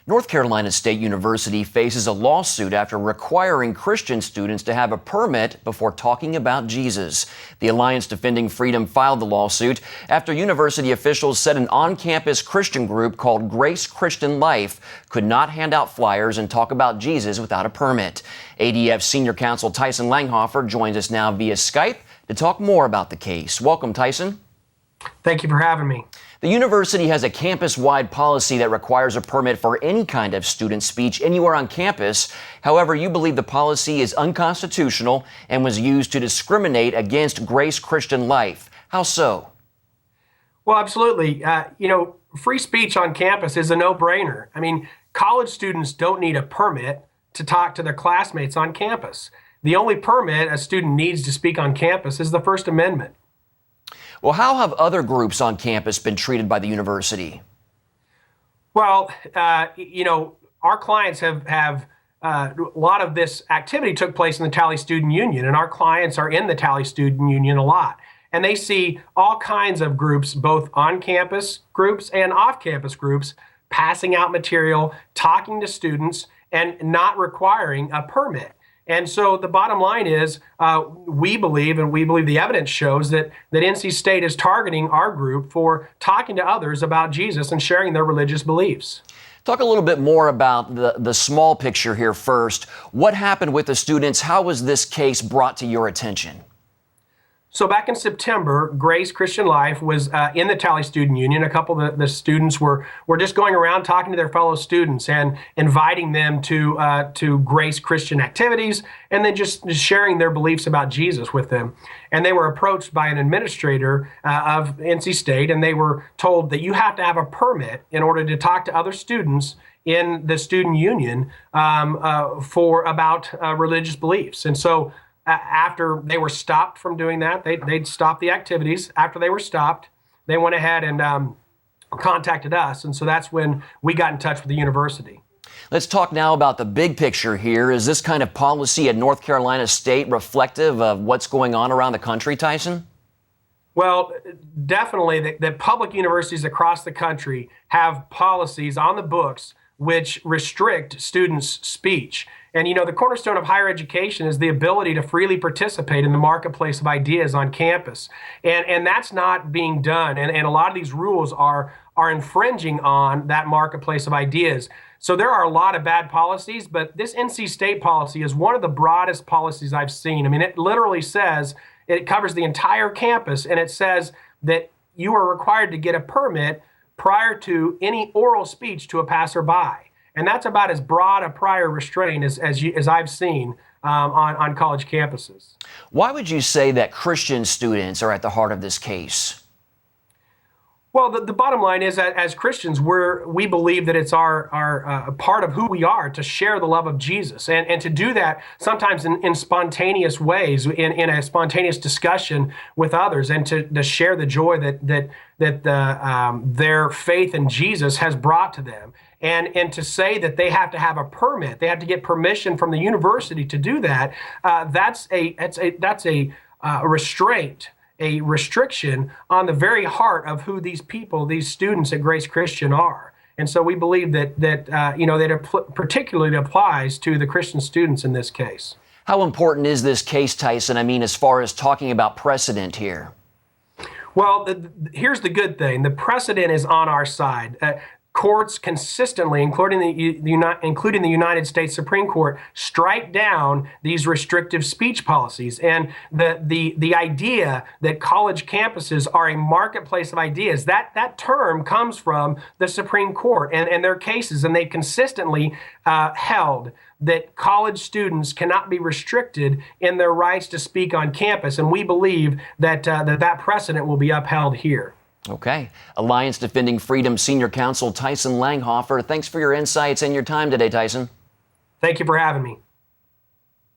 North Carolina State University faces a lawsuit after requiring Christian students to have a permit before talking about Jesus. The Alliance Defending Freedom filed the lawsuit after university officials said an on-campus Christian group called Grace Christian Life could not hand out flyers and talk about Jesus without a permit. ADF Senior Counsel Tyson Langhofer joins us now via Skype to talk more about the case. Welcome, Tyson. Thank you for having me. The university has a campus-wide policy that requires a permit for any kind of student speech anywhere on campus. However, you believe the policy is unconstitutional and was used to discriminate against Grace Christian Life. How so? Well, absolutely. Free speech on campus is a no-brainer. I mean, college students don't need a permit to talk to their classmates on campus. The only permit a student needs to speak on campus is the First Amendment. Well, how have other groups on campus been treated by the university? Well, our clients have a lot of this activity took place in the Tally Student Union, and our clients are in the Tally Student Union a lot. And they see all kinds of groups, both on-campus groups and off-campus groups, passing out material, talking to students, and not requiring a permit. And so the bottom line is we believe the evidence shows that NC State is targeting our group for talking to others about Jesus and sharing their religious beliefs. Talk a little bit more about the small picture here first. What happened with the students? How was this case brought to your attention? So back in September, Grace Christian Life was in the Tally Student Union. A couple of the students were just going around talking to their fellow students and inviting them to Grace Christian activities, and then just sharing their beliefs about Jesus with them. And they were approached by an administrator of NC State, and they were told that you have to have a permit in order to talk to other students in the student union for about religious beliefs. And so after they were stopped from doing that, they'd stopped the activities. After they were stopped, they went ahead and contacted us. And so that's when we got in touch with the university. Let's talk now about the big picture here. Is this kind of policy at North Carolina State reflective of what's going on around the country, Tyson? Well, definitely that public universities across the country have policies on the books which restrict students' speech. And the cornerstone of higher education is the ability to freely participate in the marketplace of ideas on campus. And that's not being done. And a lot of these rules are infringing on that marketplace of ideas. So there are a lot of bad policies, but this NC State policy is one of the broadest policies I've seen. I mean, it literally says, it covers the entire campus, and it says that you are required to get a permit prior to any oral speech to a passerby. And that's about as broad a prior restraint as I've seen on college campuses. Why would you say that Christian students are at the heart of this case? Well, the bottom line is that as Christians, we believe that it's our part of who we are to share the love of Jesus, and to do that sometimes in spontaneous ways, in a spontaneous discussion with others, and to share the joy that their faith in Jesus has brought to them. And to say that they have to have a permit, they have to get permission from the university to do that, that's a restraint, a restriction on the very heart of who these people, these students at Grace Christian are. And so we believe that it particularly applies to the Christian students in this case. How important is this case, Tyson? I mean, as far as talking about precedent here. Well, here's the good thing. The precedent is on our side. Courts consistently, including the United States Supreme Court, strike down these restrictive speech policies. And the idea that college campuses are a marketplace of ideas, that term comes from the Supreme Court and their cases, and they've consistently held that college students cannot be restricted in their rights to speak on campus. And we believe that that precedent will be upheld here. Okay. Alliance Defending Freedom Senior Counsel Tyson Langhofer, thanks for your insights and your time today, Tyson. Thank you for having me.